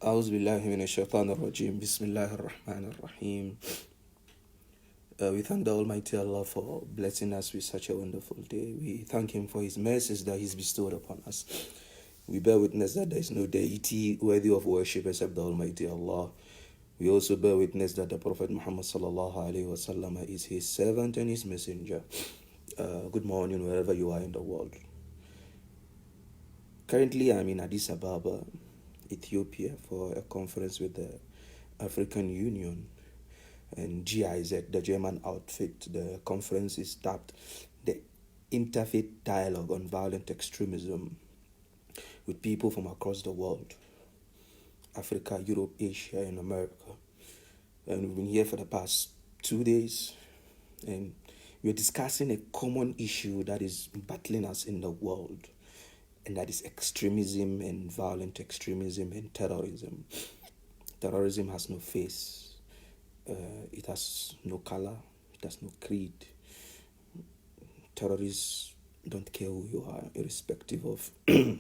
أعوذ بالله من الشيطان الرجيم بسم الله الرحمن الرحيم. We thank the Almighty Allah for blessing us with such a wonderful day. We thank Him for His mercies that He's bestowed upon us. We bear witness that there is no deity worthy of worship except the Almighty Allah. We also bear witness that the Prophet Muhammad sallallahu alaihi wasallam is His servant and His messenger. Good morning wherever you are in the world. Currently, I'm in Addis Ababa, Ethiopia, for a conference with the African Union and GIZ, the German outfit. The conference is tapped the Interfaith Dialogue on Violent Extremism with people from across the world, Africa, Europe, Asia, and America. And we've been here for the past 2 days, and we're discussing a common issue that is battling us in the world, and that is extremism and violent extremism and terrorism. Terrorism has no face. It has no color. It has no creed. Terrorists don't care who you are, irrespective of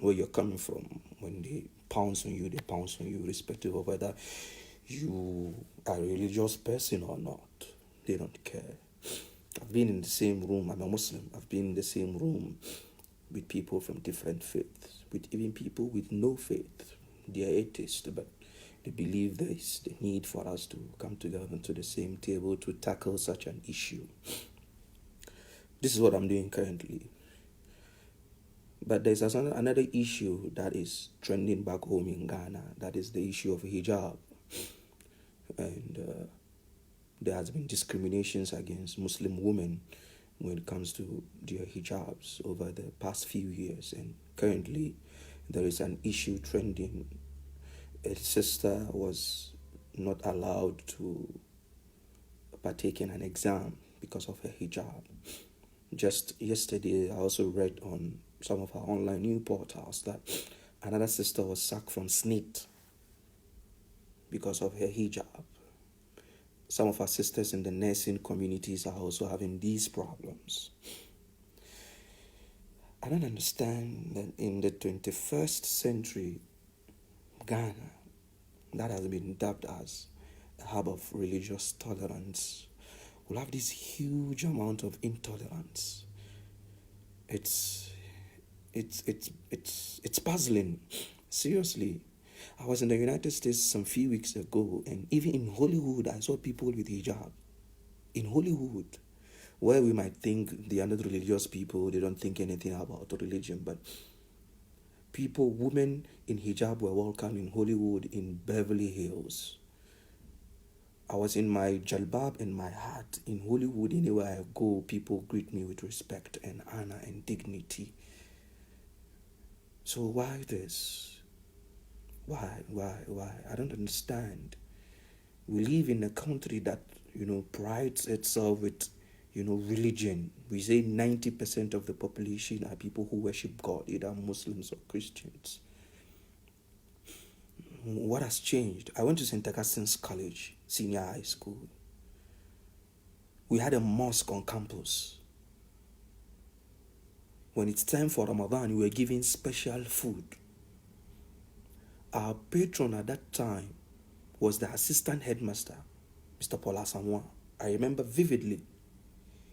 where you're coming from. When they pounce on you, irrespective of whether you are a religious person or not. They don't care. I've been in the same room. I'm a Muslim. I've been in the same room with people from different faiths, with even people with no faith. They are atheists, but they believe there is the need for us to come together to the same table to tackle such an issue. This is what I'm doing currently. But there's another issue that is trending back home in Ghana. That is the issue of hijab. And there has been discriminations against Muslim women when it comes to their hijabs over the past few years. And currently, there is an issue trending. A sister was not allowed to partake in an exam because of her hijab. Just yesterday, I also read on some of our online news portals that another sister was sacked from SNIT because of her hijab. Some of our sisters in the nursing communities are also having these problems. I don't understand that in the 21st century, Ghana, that has been dubbed as a hub of religious tolerance, will have this huge amount of intolerance. It's puzzling. Seriously. I was in the United States some few weeks ago, and even in Hollywood, I saw people with hijab. In Hollywood, where we might think they are not religious people, they don't think anything about religion, but women in hijab were welcome in Hollywood, in Beverly Hills. I was in my jalbab and my hat in Hollywood. Anywhere I go, people greet me with respect and honor and dignity. So why this? Why? I don't understand. We live in a country that, prides itself with, religion. We say 90% of the population are people who worship God, either Muslims or Christians. What has changed? I went to St. Augustine's College, senior high school. We had a mosque on campus. When it's time for Ramadan, we were given special food. Our patron at that time was the assistant headmaster, Mr. Paul Asamoah. I remember vividly.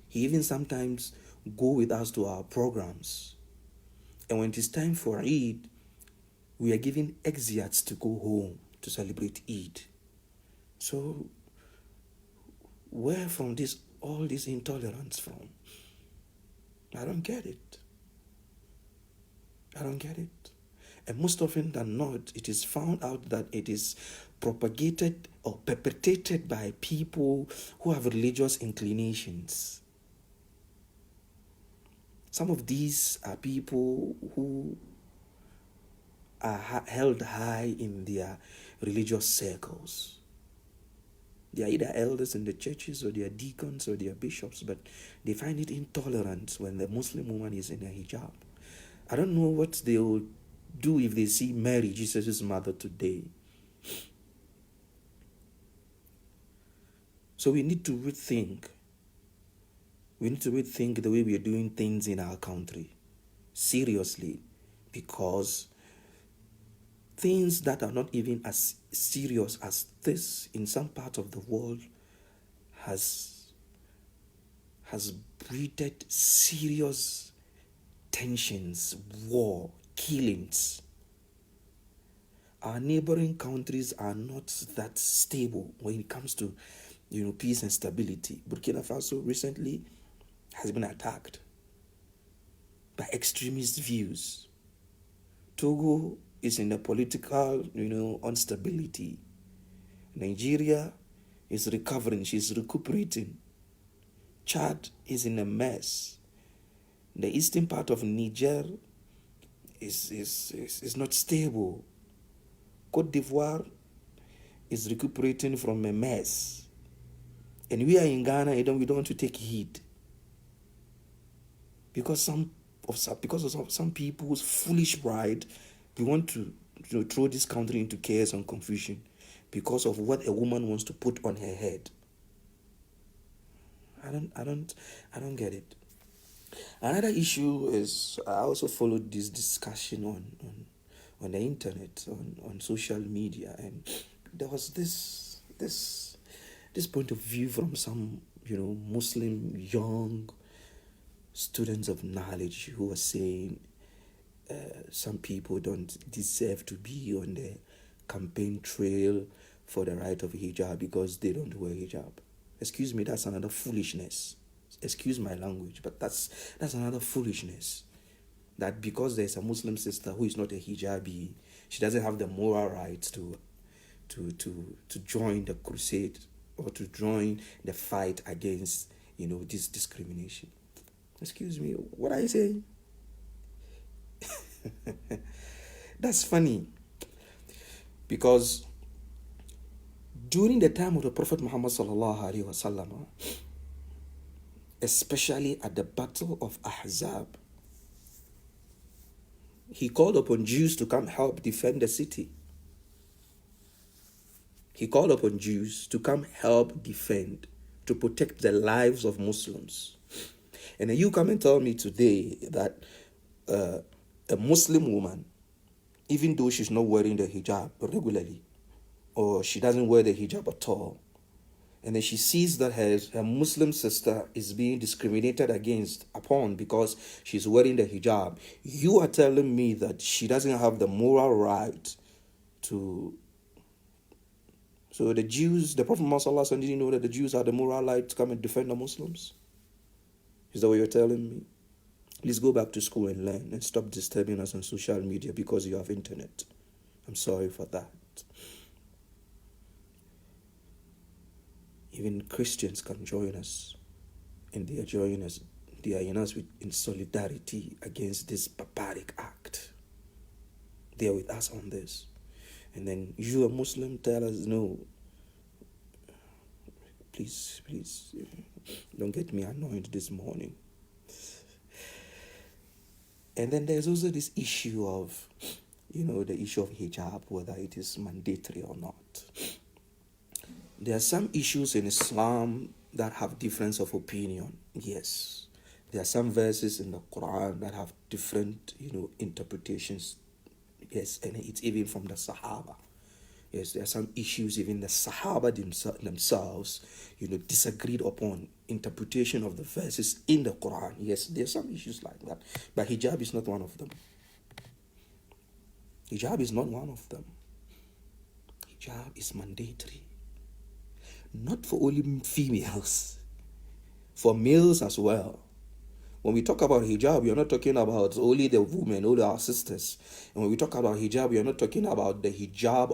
He even sometimes go with us to our programs. And when it is time for Eid, we are given exeats to go home to celebrate Eid. So, where from all this intolerance from? I don't get it. And most often than not, it is found out that it is propagated or perpetrated by people who have religious inclinations. Some of these are people who are held high in their religious circles. They are either elders in the churches, or they are deacons, or they are bishops, but they find it intolerant when the Muslim woman is in a hijab. I don't know what they will do if they see Mary, Jesus' mother, today. So we need to rethink. The way we are doing things in our country. Seriously. Because things that are not even as serious as this in some part of the world has breeded serious tensions, war, killings. Our neighboring countries are not that stable when it comes to, peace and stability. Burkina Faso recently has been attacked by extremist views. Togo is in a political, instability. Nigeria is recovering, she's recuperating. Chad is in a mess. The eastern part of Niger is not stable. Côte d'Ivoire is recuperating from a mess. And we are in Ghana, we don't want to take heed. Because of some people's foolish pride, we want to throw this country into chaos and confusion because of what a woman wants to put on her head. I don't get it. Another issue is I also followed this discussion on the internet, on social media, and there was this point of view from some Muslim young students of knowledge who were saying some people don't deserve to be on the campaign trail for the right of hijab because they don't wear hijab. Excuse me, that's another foolishness. Excuse my language, but that's another foolishness. That because there's a Muslim sister who is not a hijabi, she doesn't have the moral right to join the crusade or to join the fight against this discrimination. Excuse me, what are you saying? That's funny. Because during the time of the Prophet Muhammad sallallahu alaihi wasallam, especially at the Battle of Ahzab, he called upon Jews to come help defend the city. He called upon Jews to come help defend, to protect the lives of Muslims. And then you come and tell me today that a Muslim woman, even though she's not wearing the hijab regularly, or she doesn't wear the hijab at all, and then she sees that her Muslim sister is being discriminated upon because she's wearing the hijab, you are telling me that she doesn't have the moral right to... So the Jews, the Prophet Muhammad didn't know that the Jews had the moral right to come and defend the Muslims? Is that what you're telling me? Please go back to school and learn and stop disturbing us on social media because you have internet. I'm sorry for that. Even Christians can join us, and they are joining us. They are in solidarity against this barbaric act. They are with us on this. And then you, a Muslim, tell us, no, please, don't get me annoyed this morning. And then there's also this issue of, the issue of hijab, whether it is mandatory or not. There are some issues in Islam that have difference of opinion. Yes. There are some verses in the Quran that have different, interpretations. Yes, and it's even from the Sahaba. Yes, there are some issues even the Sahaba themselves, disagreed upon interpretation of the verses in the Quran. Yes, there are some issues like that. But hijab is not one of them. Hijab is not one of them. Hijab is mandatory. Not for only females, for males as well. When we talk about hijab, we are not talking about only the women, only our sisters. And when we talk about hijab, we are not talking about the hijab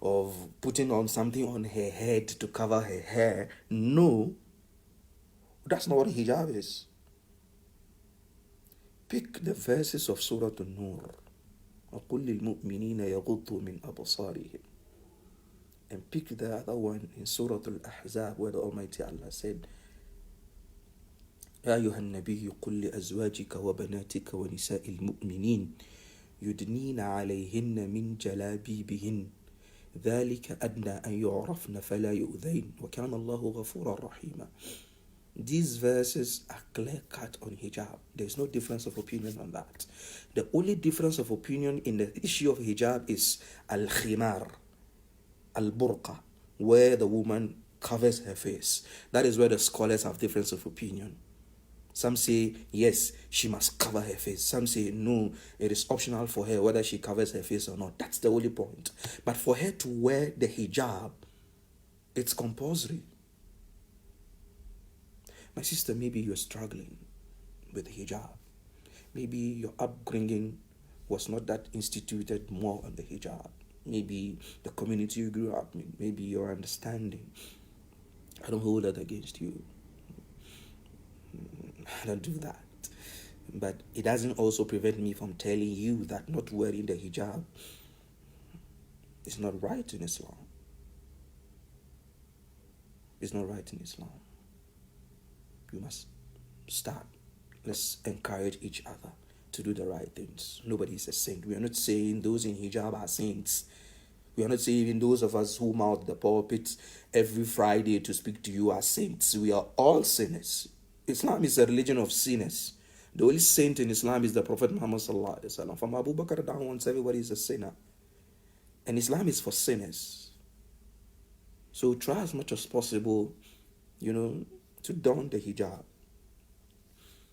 of putting on something on her head to cover her hair. No, that's not what hijab is. Pick the verses of Surah An-Nur. وَقُلْ لِلْمُؤْمِنِينَ يَغُضُّوا مِنْ أَبْصَارِهِمْ. And pick the other one in Surah Al-Ahzab where the Almighty Allah said, يا أيها النبي قل لأزواجك وبناتك ونساء المؤمنين يدنين عليهن من جلابيبهن ذلك أدنى أن يعرفن فلا يؤذين وكان الله غفورا رحيما. These verses are clear-cut on hijab. There's no difference of opinion on that. The only difference of opinion in the issue of hijab is al-khimar, al-burqa, where the woman covers her face. That is where the scholars have difference of opinion. Some say, yes, she must cover her face. Some say, no, it is optional for her whether she covers her face or not. That's the only point. But for her to wear the hijab, it's compulsory. My sister, maybe you're struggling with hijab. Maybe your upbringing was not that instituted more on the hijab. Maybe the community you grew up in, maybe your understanding. I don't hold that against you. I don't do that. But it doesn't also prevent me from telling you that not wearing the hijab is not right in Islam. It's not right in Islam. You must start. Let's encourage each other to do the right things. Nobody is a saint. We are not saying those in hijab are saints. We are not saying even those of us who mount the pulpit every Friday to speak to you are saints. We are all sinners. Islam is a religion of sinners. The only saint in Islam is the Prophet Muhammad sallallahu alaihi wasallam. From Abu Bakr downwards, everybody is a sinner. And Islam is for sinners. So try as much as possible, to don the hijab.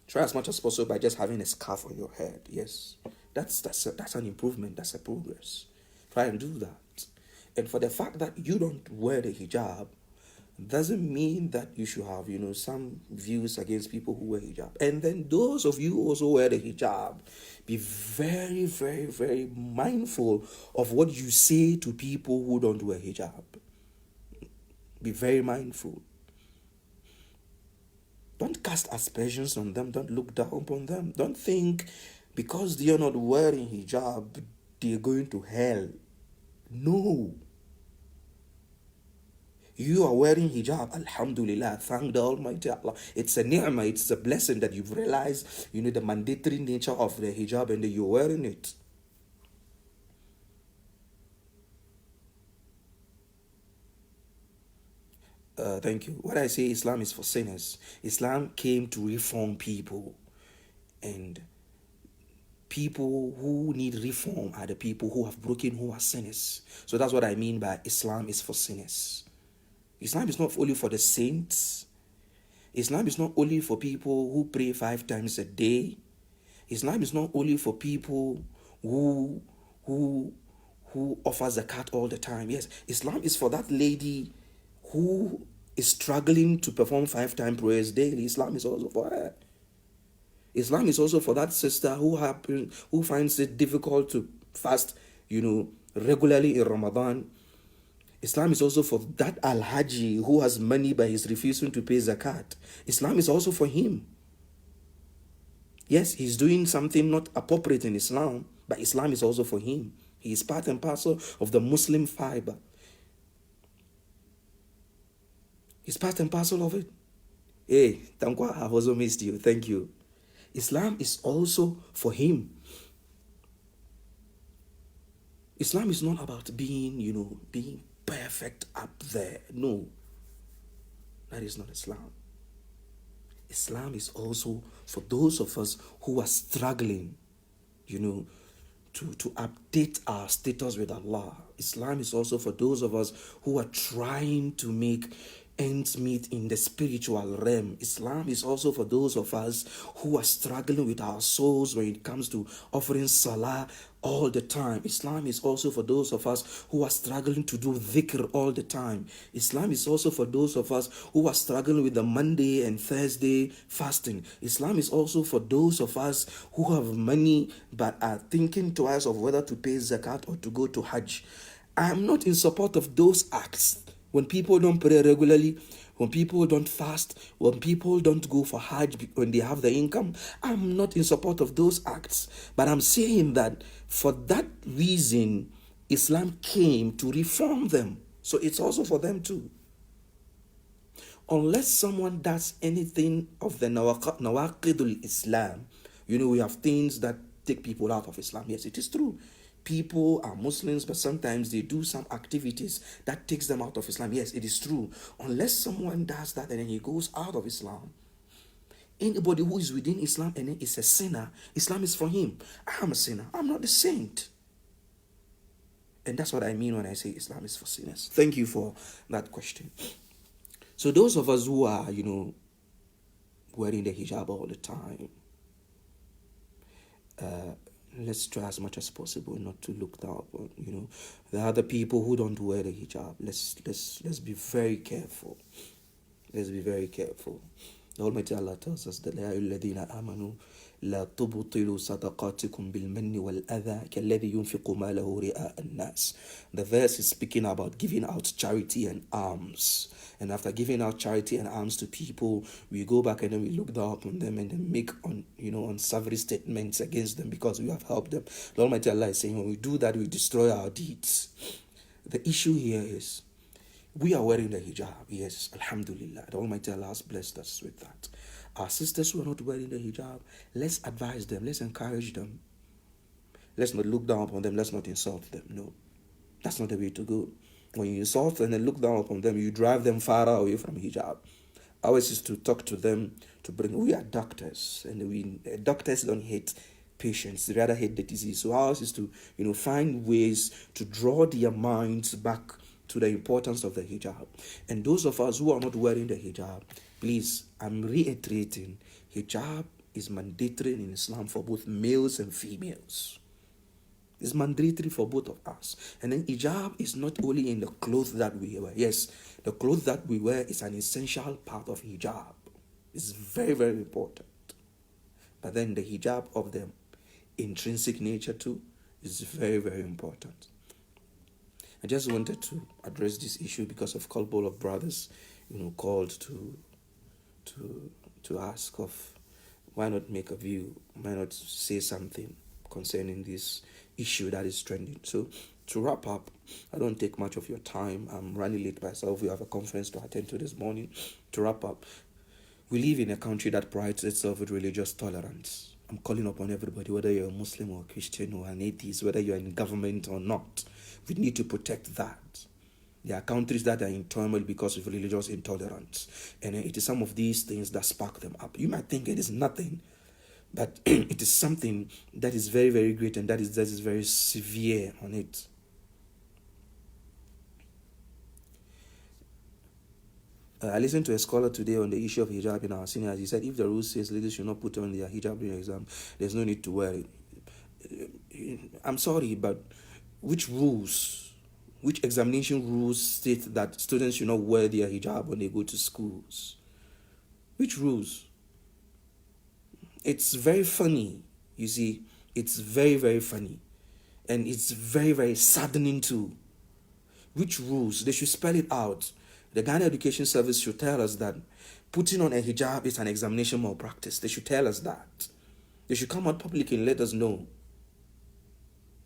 Try as much as possible by just having a scarf on your head. Yes, that's an improvement. That's a progress. Try and do that. And for the fact that you don't wear the hijab doesn't mean that you should have, some views against people who wear hijab. And then those of you who also wear the hijab, be very, very, very mindful of what you say to people who don't wear hijab. Be very mindful. Don't cast aspersions on them. Don't look down upon them. Don't think because they are not wearing hijab, they are going to hell. No. You are wearing hijab, alhamdulillah, thank the Almighty Allah. It's a ni'mah, it's a blessing that you've realized, the mandatory nature of the hijab and that you're wearing it. Thank you. What I say, Islam is for sinners. Islam came to reform people. And people who need reform are the people who have broken, who are sinners. So that's what I mean by Islam is for sinners. Islam is not only for the saints. Islam is not only for people who pray 5 times a day. Islam is not only for people who offer zakat all the time. Yes, Islam is for that lady who is struggling to perform 5 times prayers daily. Islam is also for her. Islam is also for that sister who finds it difficult to fast, regularly in Ramadan. Islam is also for that Al-Haji who has money but is refusing to pay zakat. Islam is also for him. Yes, he's doing something not appropriate in Islam, but Islam is also for him. He is part and parcel of the Muslim fiber. He's part and parcel of it. Hey, Tankwa, I've also missed you. Thank you. Islam is also for him. Islam is not about being perfect up there. No. That is not Islam. Islam is also for those of us who are struggling, to update our status with Allah. Islam is also for those of us who are trying to make ends meet in the spiritual realm. Islam is also for those of us who are struggling with our souls when it comes to offering salah all the time. Islam is also for those of us who are struggling to do dhikr all the time. Islam is also for those of us who are struggling with the Monday and Thursday fasting. Islam is also for those of us who have money but are thinking twice of whether to pay zakat or to go to Hajj. I am not in support of those acts. When people don't pray regularly, when people don't fast, when people don't go for Hajj when they have the income, I'm not in support of those acts. But I'm saying that for that reason, Islam came to reform them. So it's also for them too. Unless someone does anything of the nawaqidul Islam, we have things that take people out of Islam. Yes, it is true. people are Muslims, but sometimes they do some activities that takes them out of Islam. Yes, it is true. Unless someone does that and then he goes out of Islam, anybody who is within Islam and is a sinner, Islam is for him. I am a sinner. I'm not a saint. And that's what I mean when I say Islam is for sinners. Thank you for that question. So those of us who are, wearing the hijab all the time, let's try as much as possible not to look down on, the other people who don't wear the hijab. Let's be very careful. Let's be very careful. The Almighty Allah tells us that يا أيها الذين آمنوا لا تبطلوا صدقاتكم بالمن والأذى كالذي ينفق ماله رئاء الناس. The verse is speaking about giving out charity and alms. And after giving out charity and alms to people, we go back and then we look down on them and then make unsavory statements against them because we have helped them. The Almighty Allah is saying when we do that, we destroy our deeds. The issue here is we are wearing the hijab. Yes, alhamdulillah. The Almighty Allah has blessed us with that. Our sisters who are not wearing the hijab, let's advise them. Let's encourage them. Let's not look down upon them. Let's not insult them. No, that's not the way to go. When you insult and then look down upon them, you drive them far away from hijab. Ours is to talk to them, we are doctors, and doctors don't hate patients, they rather hate the disease. So ours is to, find ways to draw their minds back to the importance of the hijab. And those of us who are not wearing the hijab, please, I'm reiterating, hijab is mandatory in Islam for both males and females. It's mandatory for both of us. And then hijab is not only in the clothes that we wear. Yes, the clothes that we wear is an essential part of hijab. It's very, very important. But then the hijab of the intrinsic nature too is very, very important. I just wanted to address this issue because of couple of brothers, called to ask of why not make a view, why not say something concerning this issue that is trending. So to wrap up, I don't take much of your time. I'm running late myself. We have a conference to attend to this morning. To wrap up, we live in a country that prides itself with religious tolerance. I'm calling upon everybody, whether you're a Muslim or a Christian or an atheist, whether you're in government or not, we need to protect that. There are countries that are in turmoil because of religious intolerance. And it is some of these things that spark them up. You might think it is nothing, but it is something that is very, very great and that is very severe on it. I listened to a scholar today on the issue of hijab in our seniors. He said if the rule says ladies should not put on their hijab during exam, there's no need to wear it. I'm sorry, but which examination rules state that students should not wear their hijab when they go to schools? Which rules? It's very funny, you see. It's very, very funny. And it's very, very saddening too. Which rules? They should spell it out. The Ghana Education Service should tell us that putting on a hijab is an examination malpractice. They should tell us that. They should come out publicly and let us know.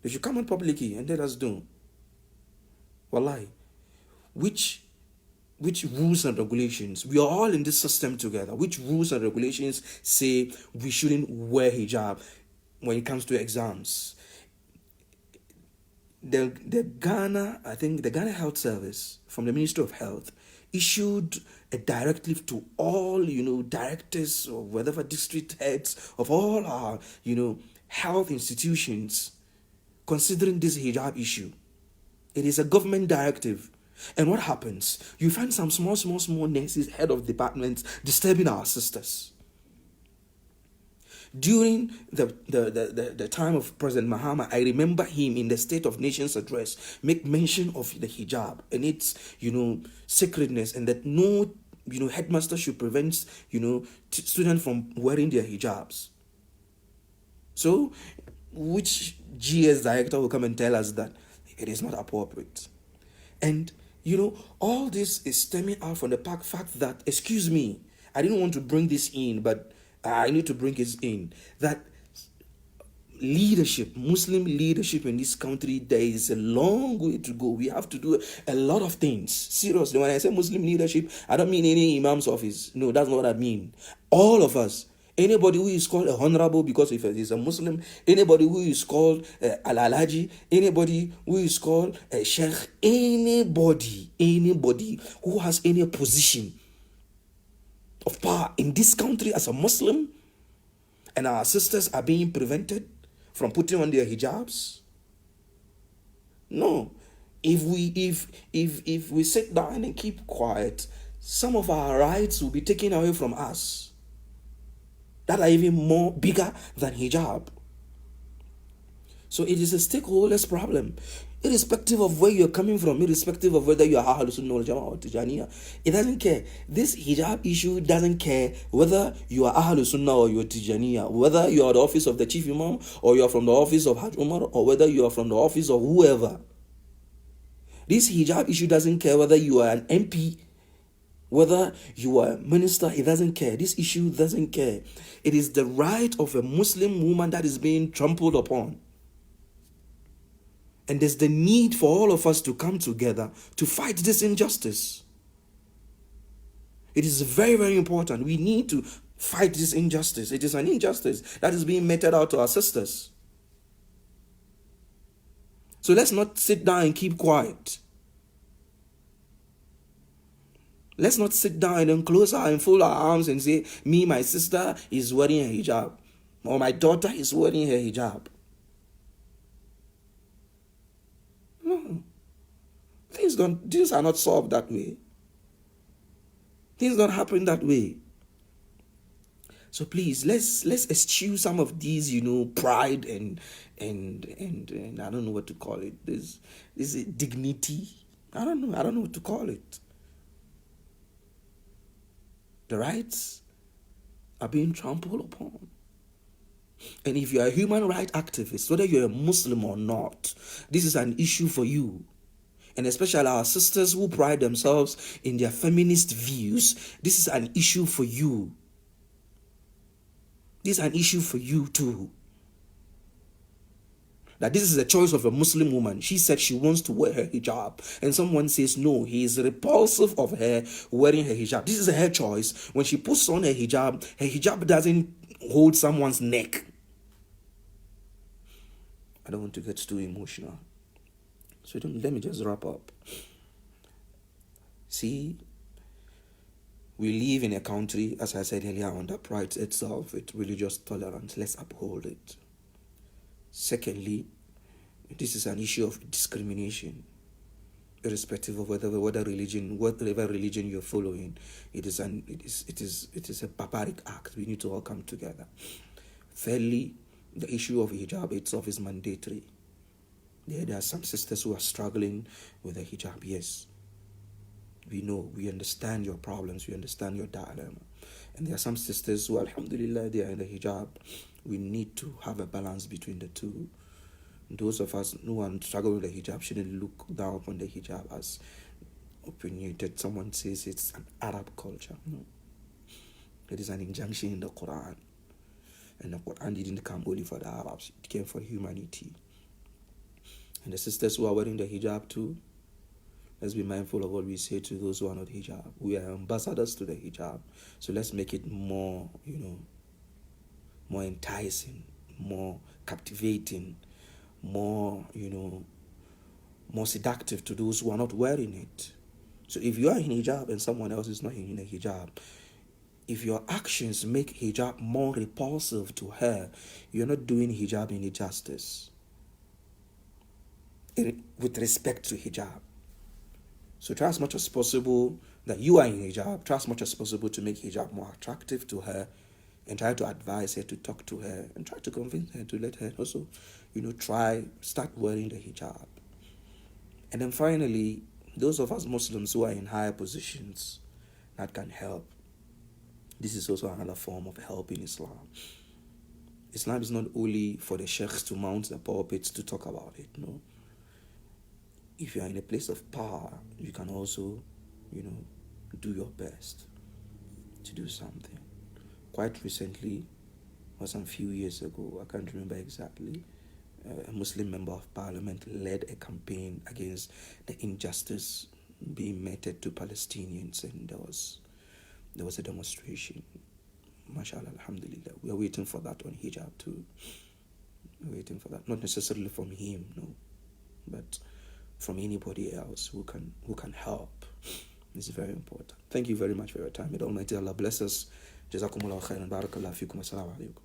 They should come out publicly and let us know. Wallahi. Which rules and regulations? We are all in this system together. Which rules and regulations say we shouldn't wear hijab when it comes to exams? The Ghana Health Service from the Ministry of Health issued a directive to all, directors or whatever district heads of all our, health institutions considering this hijab issue. It is a government directive. And what happens? You find some small nurses, head of departments, disturbing our sisters. During the time of President Mahama, I remember him in the State of Nations address make mention of the hijab and its, sacredness, and that no, headmaster should prevent, students from wearing their hijabs. So, which GS director will come and tell us that it is not appropriate? And, all this is stemming out from the fact that, excuse me, I didn't want to bring this in, but I need to bring it in, that leadership, Muslim leadership in this country, there is a long way to go. We have to do a lot of things. Seriously, when I say Muslim leadership, I don't mean any imam's office. No, that's not what I mean. All of us, Anybody who is called a honorable because if he's a Muslim, anybody who is called al-alaji, anybody who is called a sheikh, anybody who has any position of power in this country as a Muslim, and our sisters are being prevented from putting on their hijabs. No. If we sit down and keep quiet, some of our rights will be taken away from us that are even more bigger than hijab. So it is a stakeholders problem. Irrespective of where you're coming from, irrespective of whether you are Ahlus Sunnah wal Jama'ah or Tijaniya, it doesn't care. This hijab issue doesn't care whether you are Ahlus Sunnah or you are Tijaniya, whether you are the office of the Chief Imam or you are from the office of Hajj Umar or whether you are from the office of whoever. This hijab issue doesn't care whether you are an MP, whether you are a minister, it doesn't care. This issue doesn't care. It is the right of a Muslim woman that is being trampled upon. And there's the need for all of us to come together to fight this injustice. It is very, very important. We need to fight this injustice. It is an injustice that is being meted out to our sisters. So let's not sit down and keep quiet. Let's not sit down and close our and fold our arms and say, me, my sister is wearing a hijab. Or my daughter is wearing her hijab. No. Things are not solved that way. Things don't happen that way. So please, let's eschew some of these, pride and I don't know what to call it. This dignity. I don't know what to call it. The rights are being trampled upon. And if you're a human rights activist, whether you're a Muslim or not, this is an issue for you. And especially our sisters who pride themselves in their feminist views, this is an issue for you. This is an issue for you too. That this is a choice of a Muslim woman. She said she wants to wear her hijab. And someone says, no, he is repulsive of her wearing her hijab. This is her choice. When she puts on her hijab doesn't hold someone's neck. I don't want to get too emotional. So let me just wrap up. See, we live in a country, as I said earlier on, that prides itself with religious tolerance. Let's uphold it. Secondly, this is an issue of discrimination, irrespective of whatever religion you're following. It is a barbaric act. We need to all come together. Thirdly, the issue of hijab itself is mandatory. There are some sisters who are struggling with the hijab. Yes, we know, we understand your problems, we understand your dilemma. And there are some sisters who, alhamdulillah, they are in the hijab. We need to have a balance between the two. Those of us who are struggling with the hijab shouldn't look down upon the hijab as opinionated. Someone says it's an Arab culture. No. It is an injunction in the Quran. And the Quran didn't come only for the Arabs. It came for humanity. And the sisters who are wearing the hijab too, let's be mindful of what we say to those who are not hijab. We are ambassadors to the hijab. So let's make it more, more enticing, more captivating, more seductive to those who are not wearing it. So if you are in hijab and someone else is not in a hijab, if your actions make hijab more repulsive to her, you're not doing hijab any justice with respect to hijab. So try as much as possible that you are in hijab. Try as much as possible to make hijab more attractive to her, and try to advise her, to talk to her, and try to convince her to let her also, start wearing the hijab. And then finally, those of us Muslims who are in higher positions that can help. This is also another form of help in Islam. Islam is not only for the sheikhs to mount the pulpits to talk about it, no. If you are in a place of power, you can also, do your best to do something. Quite recently, or some few years ago, I can't remember exactly, a Muslim member of parliament led a campaign against the injustice being meted to Palestinians, and there was a demonstration. mashallah, alhamdulillah. We are waiting for that on hijab too. We're waiting for that. Not necessarily from him, no, but from anybody else who can help. It's very important. Thank you very much for your time. May the Almighty Allah bless us. Jazakumullah khairan. Barakallah fikum. Assalamu alaikum.